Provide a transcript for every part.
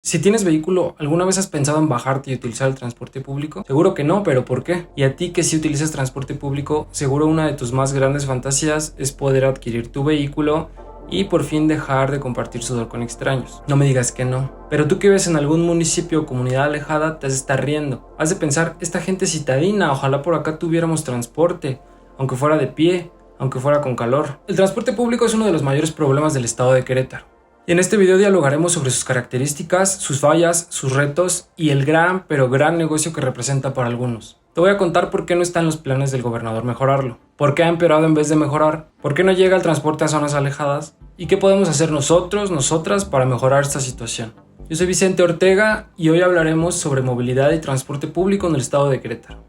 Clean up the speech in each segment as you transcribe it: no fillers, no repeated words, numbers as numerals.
Si tienes vehículo, ¿alguna vez has pensado en bajarte y utilizar el transporte público? Seguro que no, pero ¿por qué? Y a ti que si utilizas transporte público, seguro una de tus más grandes fantasías es poder adquirir tu vehículo y por fin dejar de compartir sudor con extraños. No me digas que no. Pero tú que vives en algún municipio o comunidad alejada, te has de estar riendo. Has de pensar, esta gente es citadina, ojalá por acá tuviéramos transporte, aunque fuera de pie, aunque fuera con calor. El transporte público es uno de los mayores problemas del estado de Querétaro. Y en este video dialogaremos sobre sus características, sus fallas, sus retos y el gran negocio que representa para algunos. Te voy a contar por qué no está en los planes del gobernador mejorarlo, por qué ha empeorado en vez de mejorar, por qué no llega el transporte a zonas alejadas y qué podemos hacer nosotras para mejorar esta situación. Yo soy Vicente Ortega y hoy hablaremos sobre movilidad y transporte público en el estado de Querétaro.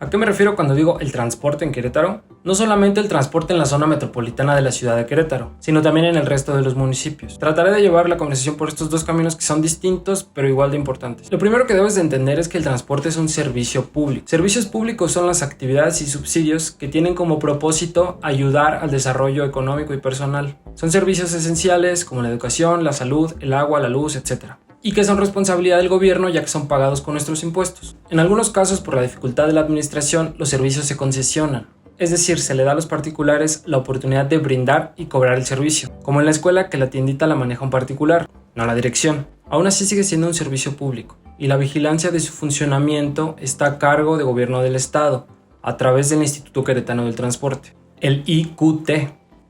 ¿A qué me refiero cuando digo el transporte en Querétaro? No solamente el transporte en la zona metropolitana de la ciudad de Querétaro, sino también en el resto de los municipios. Trataré de llevar la conversación por estos dos caminos que son distintos, pero igual de importantes. Lo primero que debes de entender es que el transporte es un servicio público. Servicios públicos son las actividades y subsidios que tienen como propósito ayudar al desarrollo económico y personal. Son servicios esenciales como la educación, la salud, el agua, la luz, etc. Y que son responsabilidad del gobierno ya que son pagados con nuestros impuestos. En algunos casos, por la dificultad de la administración, los servicios se concesionan, es decir, se le da a los particulares la oportunidad de brindar y cobrar el servicio, como en la escuela que la tiendita la maneja un particular, no la dirección. Aún así sigue siendo un servicio público, y la vigilancia de su funcionamiento está a cargo del gobierno del estado, a través del Instituto Queretano del Transporte, el IQT,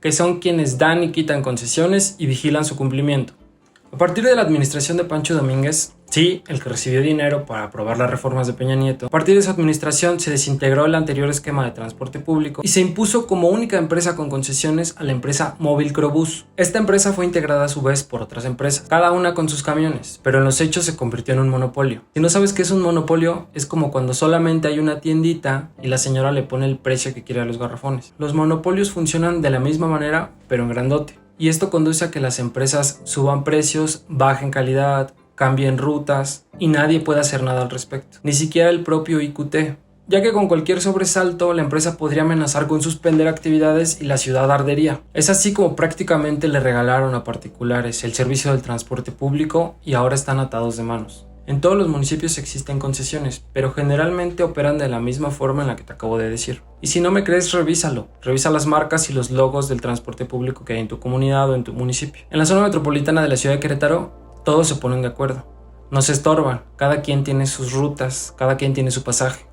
que son quienes dan y quitan concesiones y vigilan su cumplimiento. A partir de la administración de Pancho Domínguez, sí, el que recibió dinero para aprobar las reformas de Peña Nieto, a partir de su administración se desintegró el anterior esquema de transporte público y se impuso como única empresa con concesiones a la empresa Móvil-Crobús. Esta empresa fue integrada a su vez por otras empresas, cada una con sus camiones, pero en los hechos se convirtió en un monopolio. Si no sabes qué es un monopolio, es como cuando solamente hay una tiendita y la señora le pone el precio que quiere a los garrafones. Los monopolios funcionan de la misma manera, pero en grandote. Y esto conduce a que las empresas suban precios, bajen calidad, cambien rutas y nadie puede hacer nada al respecto, ni siquiera el propio IQT, ya que con cualquier sobresalto la empresa podría amenazar con suspender actividades y la ciudad ardería. Es así como prácticamente le regalaron a particulares el servicio del transporte público y ahora están atados de manos. En todos los municipios existen concesiones, pero generalmente operan de la misma forma en la que te acabo de decir. Y si no me crees, revísalo. Revisa las marcas y los logos del transporte público que hay en tu comunidad o en tu municipio. En la zona metropolitana de la ciudad de Querétaro, todos se ponen de acuerdo. No se estorban, cada quien tiene sus rutas, cada quien tiene su pasaje.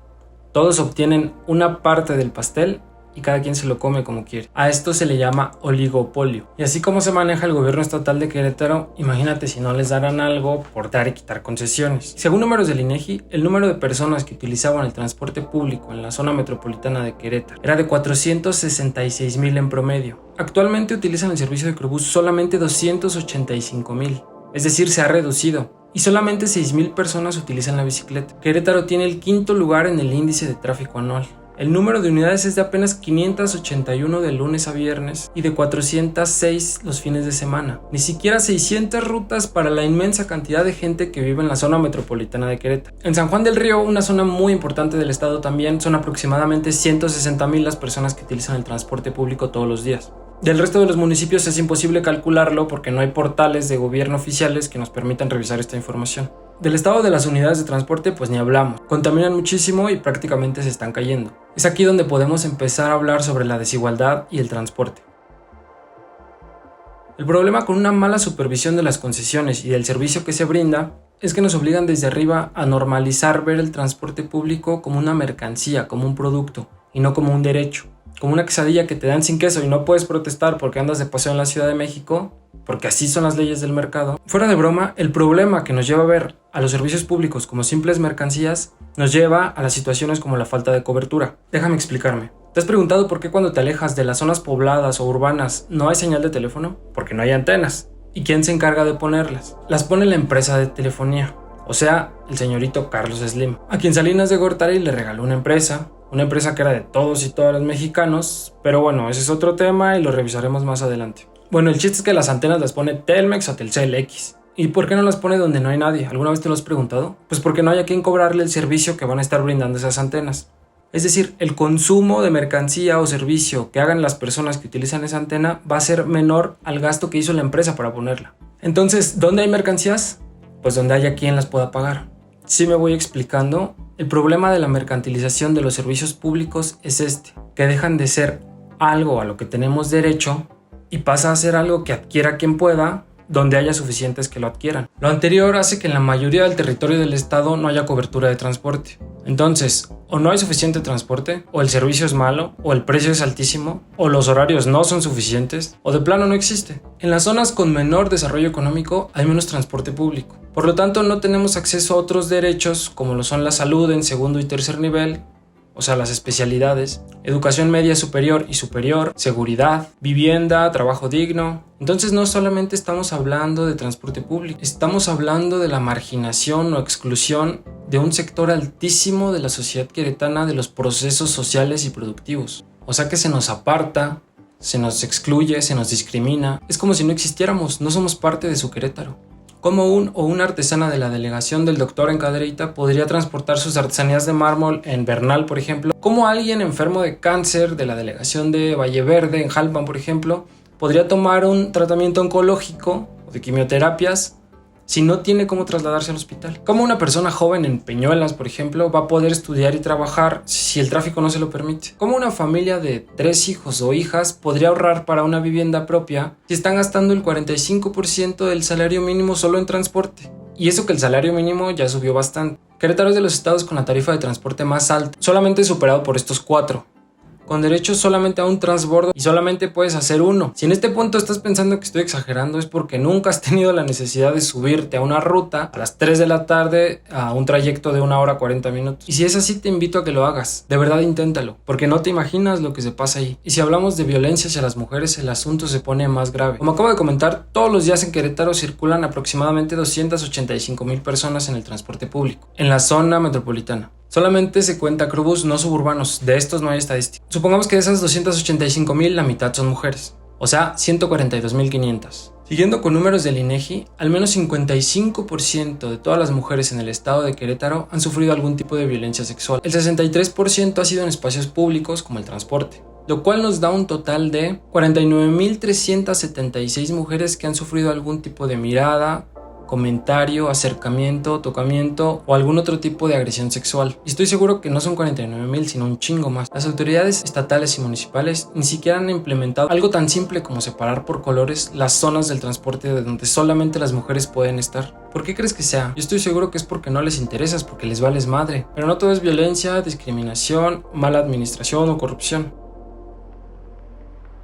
Todos obtienen una parte del pastel y cada quien se lo come como quiere. A esto se le llama oligopolio. Y así como se maneja el gobierno estatal de Querétaro, imagínate si no les daran algo por dar y quitar concesiones. Según números del INEGI, el número de personas que utilizaban el transporte público en la zona metropolitana de Querétaro era de 466,000 en promedio. Actualmente utilizan el servicio de Crobús solamente 285,000. Es decir, se ha reducido. Y solamente 6,000 personas utilizan la bicicleta. Querétaro tiene el quinto lugar en el índice de tráfico anual. El número de unidades es de apenas 581 de lunes a viernes y de 406 los fines de semana. Ni siquiera 600 rutas para la inmensa cantidad de gente que vive en la zona metropolitana de Querétaro. En San Juan del Río, una zona muy importante del estado también, son aproximadamente 160,000 las personas que utilizan el transporte público todos los días. Del resto de los municipios es imposible calcularlo porque no hay portales de gobierno oficiales que nos permitan revisar esta información. Del estado de las unidades de transporte pues ni hablamos, contaminan muchísimo y prácticamente se están cayendo. Es aquí donde podemos empezar a hablar sobre la desigualdad y el transporte. El problema con una mala supervisión de las concesiones y del servicio que se brinda es que nos obligan desde arriba a normalizar ver el transporte público como una mercancía, como un producto y no como un derecho. Como una quesadilla que te dan sin queso y no puedes protestar porque andas de paseo en la Ciudad de México, porque así son las leyes del mercado. Fuera de broma, el problema que nos lleva a ver a los servicios públicos como simples mercancías nos lleva a las situaciones como la falta de cobertura. Déjame explicarme. ¿Te has preguntado por qué cuando te alejas de las zonas pobladas o urbanas no hay señal de teléfono? Porque no hay antenas. ¿Y quién se encarga de ponerlas? Las pone la empresa de telefonía, o sea, el señorito Carlos Slim, a quien Salinas de Gortari le regaló una empresa que era de todos y todas los mexicanos, pero bueno, ese es otro tema y lo revisaremos más adelante. Bueno, el chiste es que las antenas las pone Telmex o Telcel X. ¿Y por qué no las pone donde no hay nadie? ¿Alguna vez te lo has preguntado? Pues porque no hay a quien cobrarle el servicio que van a estar brindando esas antenas. Es decir, el consumo de mercancía o servicio que hagan las personas que utilizan esa antena va a ser menor al gasto que hizo la empresa para ponerla. Entonces, ¿dónde hay mercancías? Pues donde haya quien las pueda pagar. Si me voy explicando, el problema de la mercantilización de los servicios públicos es que dejan de ser algo a lo que tenemos derecho y pasa a ser algo que adquiera quien pueda, donde haya suficientes que lo adquieran. Lo anterior hace que en la mayoría del territorio del estado no haya cobertura de transporte. Entonces, o no hay suficiente transporte, o el servicio es malo, o el precio es altísimo, o los horarios no son suficientes, o de plano no existe. En las zonas con menor desarrollo económico hay menos transporte público. Por lo tanto, no tenemos acceso a otros derechos como lo son la salud en segundo y tercer nivel, o sea, las especialidades, educación media superior y superior, seguridad, vivienda, trabajo digno. Entonces no solamente estamos hablando de transporte público, estamos hablando de la marginación o exclusión de un sector altísimo de la sociedad queretana de los procesos sociales y productivos. O sea que se nos aparta, se nos excluye, se nos discrimina. Es como si no existiéramos, no somos parte de su Querétaro. ¿Cómo un o una artesana de la delegación del doctor en Cadereyta podría transportar sus artesanías de mármol en Bernal, por ejemplo? ¿Cómo alguien enfermo de cáncer de la delegación de Valleverde, en Jalpan, por ejemplo, podría tomar un tratamiento oncológico o de quimioterapias si no tiene cómo trasladarse al hospital? ¿Cómo una persona joven en Peñuelas, por ejemplo, va a poder estudiar y trabajar si el tráfico no se lo permite? ¿Cómo una familia de 3 hijos o hijas podría ahorrar para una vivienda propia si están gastando el 45% del salario mínimo solo en transporte? Y eso que el salario mínimo ya subió bastante. Querétaro es de los estados con la tarifa de transporte más alta, solamente superado por estos 4. Con derecho solamente a un transbordo y solamente puedes hacer uno. Si en este punto estás pensando que estoy exagerando, es porque nunca has tenido la necesidad de subirte a una ruta a las 3 de la tarde a un trayecto de 1 hora 40 minutos. Y si es así, te invito a que lo hagas. De verdad, inténtalo, porque no te imaginas lo que se pasa ahí. Y si hablamos de violencia hacia las mujeres, el asunto se pone más grave. Como acabo de comentar, todos los días en Querétaro circulan aproximadamente 285,000 personas en el transporte público, en la zona metropolitana. Solamente se cuenta crobús no suburbanos, de estos no hay estadística. Supongamos que de esas 285,000 la mitad son mujeres, o sea 142,500. Siguiendo con números del INEGI, al menos 55% de todas las mujeres en el estado de Querétaro han sufrido algún tipo de violencia sexual. El 63% ha sido en espacios públicos como el transporte, lo cual nos da un total de 49,376 mujeres que han sufrido algún tipo de mirada, comentario, acercamiento, tocamiento o algún otro tipo de agresión sexual. Y estoy seguro que no son 49,000, sino un chingo más. Las autoridades estatales y municipales ni siquiera han implementado algo tan simple como separar por colores las zonas del transporte de donde solamente las mujeres pueden estar. ¿Por qué crees que sea? Yo estoy seguro que es porque no les interesas, porque les vales madre. Pero no todo es violencia, discriminación, mala administración o corrupción.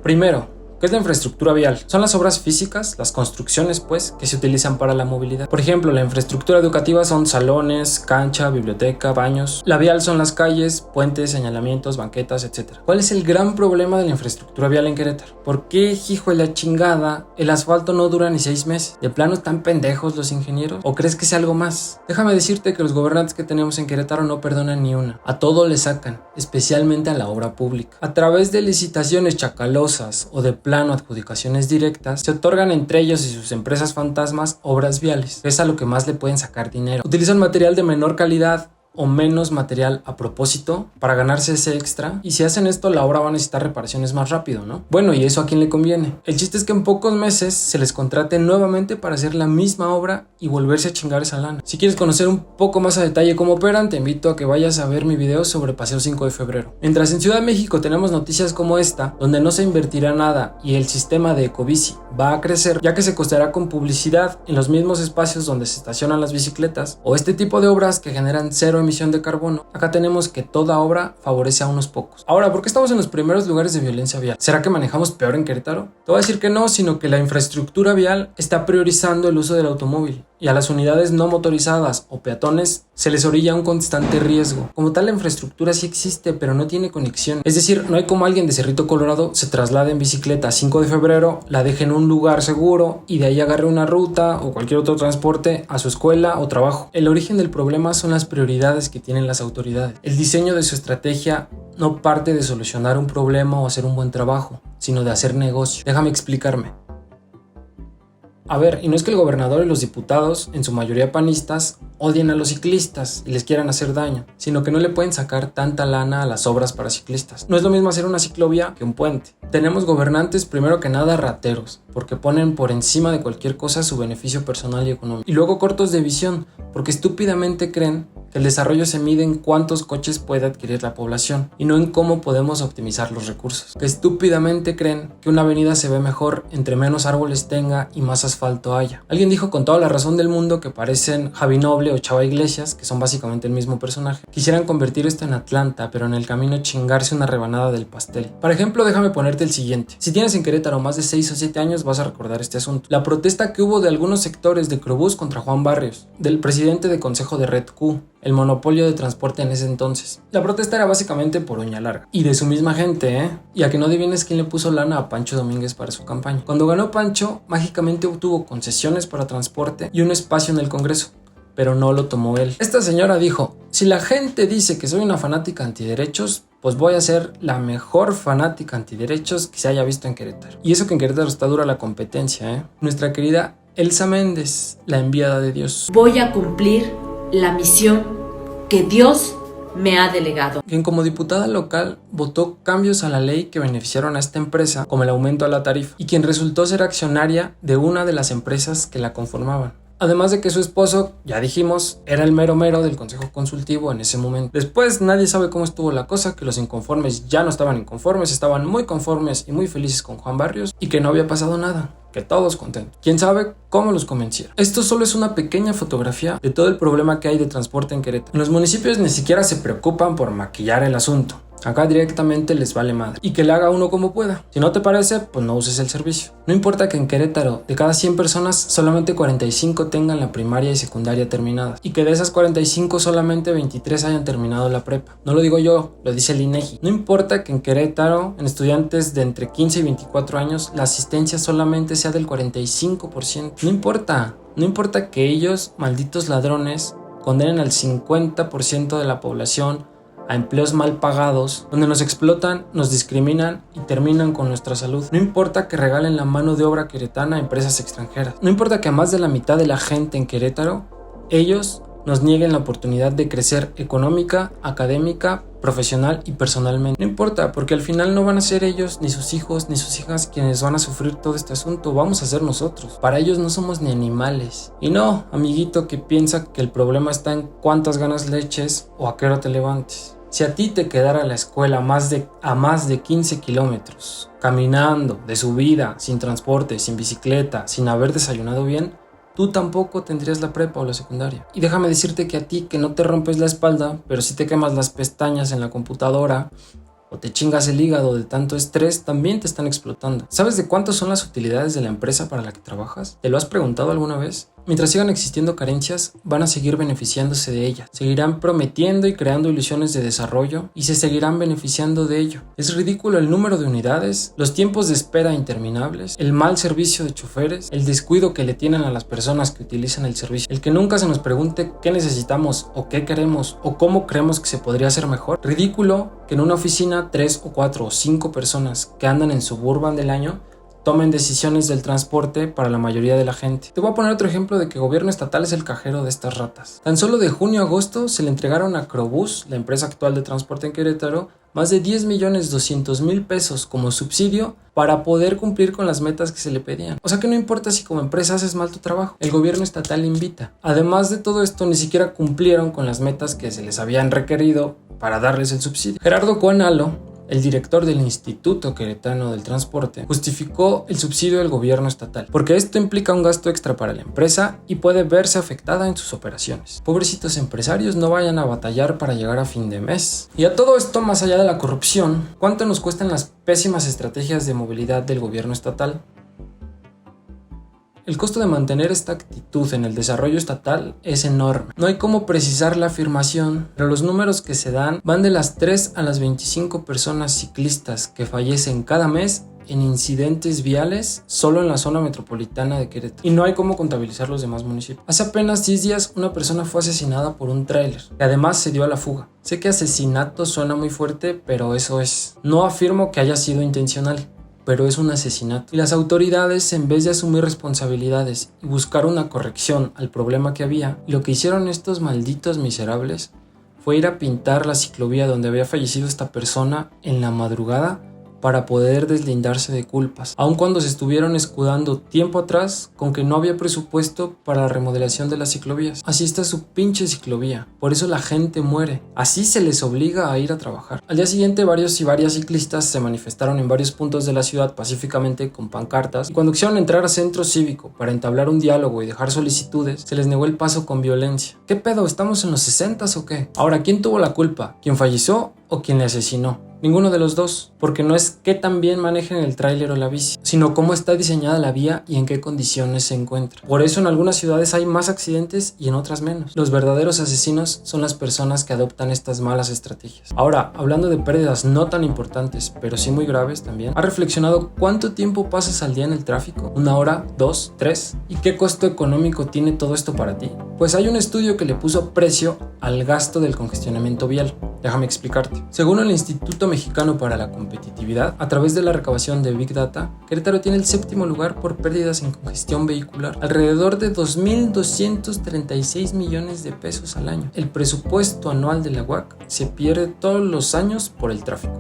Primero, ¿qué es la infraestructura vial? Son las obras físicas, las construcciones pues, que se utilizan para la movilidad. Por ejemplo, la infraestructura educativa son salones, cancha, biblioteca, baños. La vial son las calles, puentes, señalamientos, banquetas, etc. ¿Cuál es el gran problema de la infraestructura vial en Querétaro? ¿Por qué, hijo de la chingada, el asfalto no dura ni 6 meses? ¿De plano están pendejos los ingenieros? ¿O crees que sea algo más? Déjame decirte que los gobernantes que tenemos en Querétaro no perdonan ni una. A todo le sacan, especialmente a la obra pública. A través de licitaciones chacalosas o de adjudicaciones directas, se otorgan entre ellos y sus empresas fantasmas obras viales. Es a lo que más le pueden sacar dinero. Utilizan material de menor calidad o menos material a propósito para ganarse ese extra, y si hacen esto la obra va a necesitar reparaciones más rápido, ¿no? Bueno, ¿y eso a quién le conviene? El chiste es que en pocos meses se les contrate nuevamente para hacer la misma obra y volverse a chingar esa lana. Si quieres conocer un poco más a detalle cómo operan, te invito a que vayas a ver mi video sobre Paseo 5 de Febrero. Mientras en Ciudad de México tenemos noticias como esta, donde no se invertirá nada y el sistema de ecobici va a crecer, ya que se costará con publicidad en los mismos espacios donde se estacionan las bicicletas, o este tipo de obras que generan cero emisión de carbono. Acá tenemos que toda obra favorece a unos pocos. Ahora, ¿por qué estamos en los primeros lugares de violencia vial? ¿Será que manejamos peor en Querétaro? Te voy a decir que no, sino que la infraestructura vial está priorizando el uso del automóvil, y a las unidades no motorizadas o peatones se les orilla un constante riesgo. Como tal, la infraestructura sí existe, pero no tiene conexión. Es decir, no hay como alguien de Cerrito Colorado se traslade en bicicleta a 5 de febrero, la deje en un lugar seguro y de ahí agarre una ruta o cualquier otro transporte a su escuela o trabajo. El origen del problema son las prioridades que tienen las autoridades. El diseño de su estrategia no parte de solucionar un problema o hacer un buen trabajo, sino de hacer negocio. Déjame explicarme. A ver, y no es que el gobernador y los diputados, en su mayoría panistas, odien a los ciclistas y les quieran hacer daño, sino que no le pueden sacar tanta lana a las obras para ciclistas. No es lo mismo hacer una ciclovía que un puente. Tenemos gobernantes primero que nada rateros, porque ponen por encima de cualquier cosa su beneficio personal y económico. Y luego cortos de visión, porque estúpidamente creen que el desarrollo se mide en cuántos coches puede adquirir la población y no en cómo podemos optimizar los recursos. Que estúpidamente creen que una avenida se ve mejor entre menos árboles tenga y más asfalto haya. Alguien dijo con toda la razón del mundo que parecen Javi Noble o Chava Iglesias, que son básicamente el mismo personaje. Quisieran convertir esto en Atlanta, pero en el camino chingarse una rebanada del pastel. Por ejemplo, déjame ponerte el siguiente. Si tienes en Querétaro más de 6 o 7 años vas a recordar este asunto. La protesta que hubo de algunos sectores de Crobús contra Juan Barrios, del presidente de Consejo de Red Q, el monopolio de transporte en ese entonces. La protesta era básicamente por uña larga. Y de su misma gente, Y a que no adivines quién le puso lana a Pancho Domínguez para su campaña. Cuando ganó Pancho, mágicamente obtuvo concesiones para transporte y un espacio en el Congreso, pero no lo tomó él. Esta señora dijo, si la gente dice que soy una fanática antiderechos, pues voy a ser la mejor fanática antiderechos que se haya visto en Querétaro. Y eso que en Querétaro está dura la competencia, Nuestra querida Elsa Méndez, la enviada de Dios. Voy a cumplir la misión que Dios me ha delegado. Quien como diputada local votó cambios a la ley que beneficiaron a esta empresa, como el aumento a la tarifa, y quien resultó ser accionaria de una de las empresas que la conformaban. Además de que su esposo, ya dijimos, era el mero mero del consejo consultivo en ese momento. Después nadie sabe cómo estuvo la cosa, que los inconformes ya no estaban inconformes, estaban muy conformes y muy felices con Juan Barrios y que no había pasado nada, que todos contentos. ¿Quién sabe cómo los convencieron? Esto solo es una pequeña fotografía de todo el problema que hay de transporte en Querétaro. En los municipios ni siquiera se preocupan por maquillar el asunto. Acá directamente les vale madre. Y que le haga uno como pueda. Si no te parece, pues no uses el servicio. No importa que en Querétaro, de cada 100 personas, solamente 45 tengan la primaria y secundaria terminadas. Y que de esas 45 solamente 23 hayan terminado la prepa. No lo digo yo, lo dice el INEGI. No importa que en Querétaro, en estudiantes de entre 15 y 24 años, la asistencia solamente sea del 45%. No importa que ellos, malditos ladrones, condenen al 50% de la población a empleos mal pagados, donde nos explotan, nos discriminan y terminan con nuestra salud. No importa que regalen la mano de obra queretana a empresas extranjeras. No importa que a más de la mitad de la gente en Querétaro, ellos nos nieguen la oportunidad de crecer económica, académica, profesional y personalmente. No importa, porque al final no van a ser ellos, ni sus hijos, ni sus hijas quienes van a sufrir todo este asunto. Vamos a ser nosotros. Para ellos no somos ni animales. Y no, amiguito que piensa que el problema está en cuántas ganas le eches o a qué hora te levantes. Si a ti te quedara la escuela a más de 15 kilómetros, caminando, de subida, sin transporte, sin bicicleta, sin haber desayunado bien, tú tampoco tendrías la prepa o la secundaria. Y déjame decirte que a ti que no te rompes la espalda, pero sí te quemas las pestañas en la computadora o te chingas el hígado de tanto estrés, también te están explotando. ¿Sabes de cuántas son las utilidades de la empresa para la que trabajas? ¿Te lo has preguntado alguna vez? Mientras sigan existiendo carencias, van a seguir beneficiándose de ellas. Seguirán prometiendo y creando ilusiones de desarrollo y se seguirán beneficiando de ello. Es ridículo el número de unidades, los tiempos de espera interminables, el mal servicio de choferes, el descuido que le tienen a las personas que utilizan el servicio, el que nunca se nos pregunte qué necesitamos o qué queremos o cómo creemos que se podría hacer mejor. Ridículo que en una oficina 3 o 4 o 5 personas que andan en Suburban del año tomen decisiones del transporte para la mayoría de la gente. Te voy a poner otro ejemplo de que el gobierno estatal es el cajero de estas ratas. Tan solo de junio a agosto se le entregaron a Crobús, la empresa actual de transporte en Querétaro, más de 10,200,000 pesos como subsidio para poder cumplir con las metas que se le pedían. O sea que no importa si como empresa haces mal tu trabajo, el gobierno estatal invita. Además de todo esto, ni siquiera cumplieron con las metas que se les habían requerido para darles el subsidio. Gerardo Cuanalo, el director del Instituto Queretano del Transporte, justificó el subsidio del gobierno estatal, porque esto implica un gasto extra para la empresa y puede verse afectada en sus operaciones. Pobrecitos empresarios, no vayan a batallar para llegar a fin de mes. Y a todo esto, más allá de la corrupción, ¿cuánto nos cuestan las pésimas estrategias de movilidad del gobierno estatal? El costo de mantener esta actitud en el desarrollo estatal es enorme. No hay cómo precisar la afirmación, pero los números que se dan van de las 3 a las 25 personas ciclistas que fallecen cada mes en incidentes viales solo en la zona metropolitana de Querétaro. Y no hay cómo contabilizar los demás municipios. Hace apenas 10 días una persona fue asesinada por un tráiler, que además se dio a la fuga. Sé que asesinato suena muy fuerte, pero eso es. No afirmo que haya sido intencional. pero es un asesinato. Y las autoridades, en vez de asumir responsabilidades y buscar una corrección al problema que había, lo que hicieron estos malditos miserables fue ir a pintar la ciclovía donde había fallecido esta persona en la madrugada para poder deslindarse de culpas, aun cuando se estuvieron escudando tiempo atrás con que no había presupuesto para la remodelación de las ciclovías. Así está su pinche ciclovía, por eso la gente muere, así se les obliga a ir a trabajar. Al día siguiente varios y varias ciclistas se manifestaron en varios puntos de la ciudad pacíficamente con pancartas, y cuando quisieron entrar a centro cívico para entablar un diálogo y dejar solicitudes, se les negó el paso con violencia. ¿Qué pedo? ¿Estamos en los 60s o qué? Ahora, ¿quién tuvo la culpa? ¿Quién falleció o quién le asesinó? Ninguno de los dos, porque no es que tan bien manejen el tráiler o la bici, sino cómo está diseñada la vía y en qué condiciones se encuentra. Por eso en algunas ciudades hay más accidentes y en otras menos. Los verdaderos asesinos son las personas que adoptan estas malas estrategias. Ahora, hablando de pérdidas no tan importantes, pero sí muy graves también, ¿has reflexionado cuánto tiempo pasas al día en el tráfico? ¿1 hora? ¿2? ¿3? ¿Y qué costo económico tiene todo esto para ti? Pues hay un estudio que le puso precio al gasto del congestionamiento vial. Déjame explicarte. Según el Instituto Mexicano para la Competitividad, a través de la recabación de Big Data, Querétaro tiene el 7º lugar por pérdidas en congestión vehicular, alrededor de 2.236 millones de pesos al año. El presupuesto anual de la UAC se pierde todos los años por el tráfico.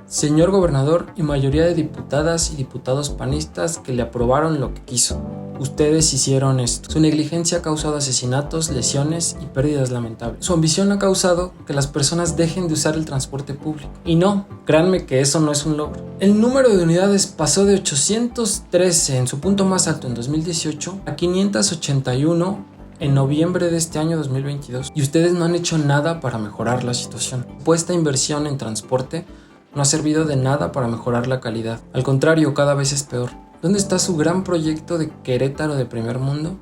Señor gobernador y mayoría de diputadas y diputados panistas que le aprobaron lo que quiso. Ustedes hicieron esto. Su negligencia ha causado asesinatos, lesiones y pérdidas lamentables. Su ambición ha causado que las personas dejen de usar el transporte público. Y no, créanme que eso no es un logro. El número de unidades pasó de 813 en su punto más alto en 2018 a 581 en noviembre de este año 2022. Y ustedes no han hecho nada para mejorar la situación. Esta inversión en transporte no ha servido de nada para mejorar la calidad. Al contrario, cada vez es peor. ¿Dónde está su gran proyecto de Querétaro de primer mundo?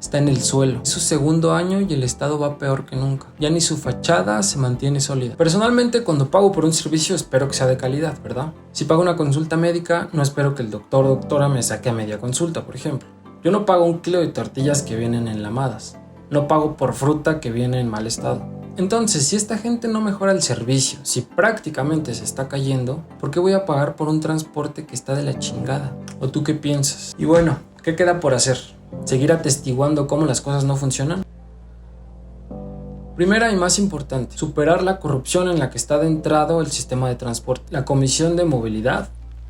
Está en el suelo. Es su 2º año y el estado va peor que nunca. Ya ni su fachada se mantiene sólida. Personalmente, cuando pago por un servicio, espero que sea de calidad, ¿verdad? Si pago una consulta médica, no espero que el doctor o doctora me saque a media consulta, por ejemplo. Yo no pago 1 kilo de tortillas que vienen enlamadas. No pago por fruta que viene en mal estado. Entonces, si esta gente no mejora el servicio, si prácticamente se está cayendo, ¿por qué voy a pagar por un transporte que está de la chingada? ¿O tú qué piensas? Y bueno, ¿qué queda por hacer? ¿Seguir atestiguando cómo las cosas no funcionan? Primera y más importante, superar la corrupción en la que está adentrado el sistema de transporte, la Comisión de Movilidad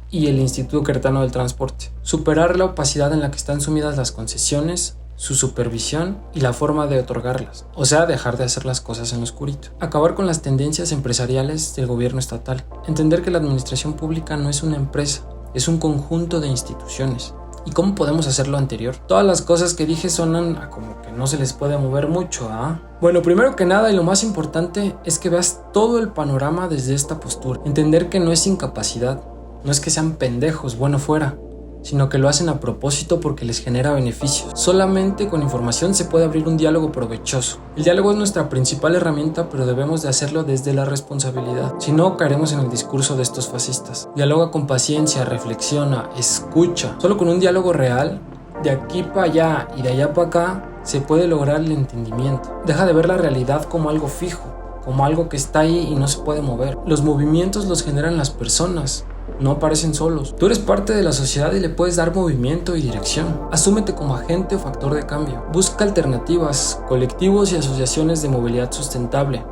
y el Instituto Queretano del Transporte. Superar la opacidad en la que están sumidas las concesiones, su supervisión y la forma de otorgarlas, o sea, dejar de hacer las cosas en lo oscurito. Acabar con las tendencias empresariales del gobierno estatal. Entender que la administración pública no es una empresa, es un conjunto de instituciones. ¿Y cómo podemos hacer lo anterior? Todas las cosas que dije sonan a como que no se les puede mover mucho, ¿ah? Bueno, primero que nada y lo más importante es que veas todo el panorama desde esta postura. Entender que no es incapacidad, no es que sean pendejos, bueno fuera, sino que lo hacen a propósito porque les genera beneficios. Solamente con información se puede abrir un diálogo provechoso. El diálogo es nuestra principal herramienta, pero debemos de hacerlo desde la responsabilidad. Si no, caeremos en el discurso de estos fascistas. Dialoga con paciencia, reflexiona, escucha. Solo con un diálogo real, de aquí para allá y de allá para acá, se puede lograr el entendimiento. Deja de ver la realidad como algo fijo, como algo que está ahí y no se puede mover. Los movimientos los generan las personas. No aparecen solos. Tú eres parte de la sociedad y le puedes dar movimiento y dirección. Asúmete como agente o factor de cambio. Busca alternativas, colectivos y asociaciones de movilidad sustentable.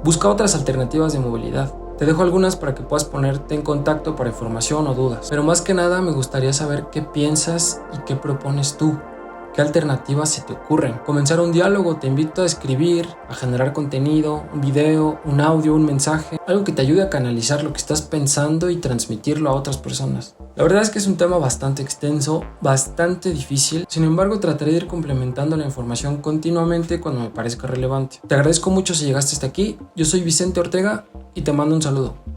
Busca otras alternativas de movilidad. Te dejo algunas para que puedas ponerte en contacto para información o dudas. Pero más que nada me gustaría saber qué piensas y qué propones tú. ¿Qué alternativas se te ocurren? Comenzar un diálogo, te invito a escribir, a generar contenido, un video, un audio, un mensaje, algo que te ayude a canalizar lo que estás pensando y transmitirlo a otras personas. La verdad es que es un tema bastante extenso, bastante difícil, sin embargo trataré de ir complementando la información continuamente cuando me parezca relevante. Te agradezco mucho si llegaste hasta aquí, yo soy Vicente Ortega y te mando un saludo.